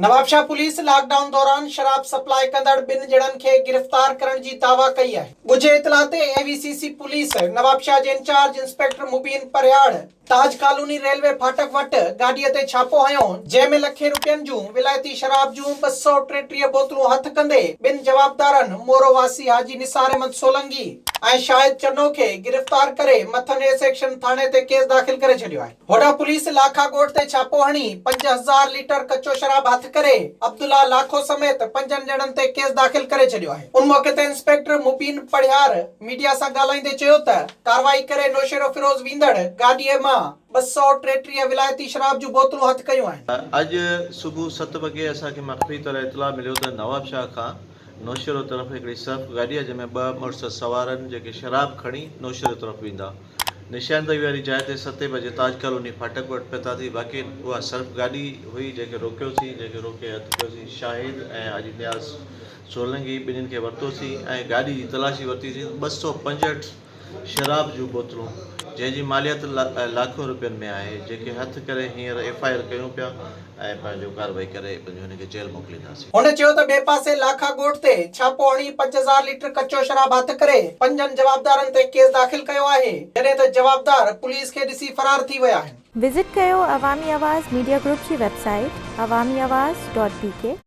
Nawabshah police lockdown दौरान शराब supply कंदड़ बिन जणनि खे गिरफ्तार करण जी दावा कई आहे। ॻुझे इतला ते एवीसीसी पुलिस नवाबशाह जे इंचार्ज इंस्पेक्टर मुबीन परियाड़ ताज कॉलोनी रेलवे फाटक वट गाड़ीअ ते छापो हयो, जंहिंमें लखे रुपयनि जूं विलायती शराब जूं 233 बोतलूं हथ कंदे ॿिनि जवाबदारनि मोरो वासी हाजी निसार अहमद सोलंकी ऐं शाहिद चन्नो खे गिरफ्तार करे मथन ए सेक्शन थाणे ते केस दाख़िल करे छॾियो आहे। होॾा पुलिस लाखा ॻोठ ते छापो हणी 5000 लीटर कचो शराब हथ करे अब्दुल्ला लाखो समेत 5 ॼणनि ते केस दाख़िल करे छॾियो आहे। उन मौके ते इंस्पेक्टर मुबीन परियार मीडिया सां ॻाल्हाईंदे चयो त कार्रवाई करे नौशेरो फिरोज़ वींदड़ गाॾीअ मां 233 विलायती शराब जूं बोतलूं हथ कयूं आहिनि। अॼु सुबुह 7 वॻे असांखे मख़फ़ी तरह इतला मिलियो त नवाबशाह खां नौशेरो तरफ़ हिकिड़ी सर्फ गाॾी आहे जंहिंमें 2 मुड़ुस सवार आहिनि जेके शराब खणी नौशेरो तरफ़ वेंदा। निशानदेही वारी जाइ ते 7 बजे ताज कॉलोनी फाटक वटि पहुता थी। बाक़ी उहा सर्फ गाॾी हुई जंहिंखे रोकियोसीं, जंहिंखे रोके हथु कयोसीं। शाहिद ऐं हाजी नियाज़ सोलंकी ॿिन्हिनि खे वरितोसीं ऐं गाॾी जी तलाशी वरितीसीं। 265 शराब जूं बोतलूं जंहिंजी मालियत लाखों रुपयनि में आहे, जेके हथ करे हींअर FIR कयूं पिया ऐं पंहिंजो कार्रवाई करे हुनखे जेल मोकिलींदासीं। हुन चयो त ॿिए पासे लाखा ॻोठ ते छापो हणी 5000 लीटर कचो शराब हथ करे 5 जवाबदारनि ते केस दाख़िल कयो आहे, जॾहिं त जवाबदार पुलिस खे ॾिसी फरार थी विया आहिनि। विजिट कयो अवामी आवाज़ मीडिया ग्रुप जी वेबसाइट awamiawaz.pk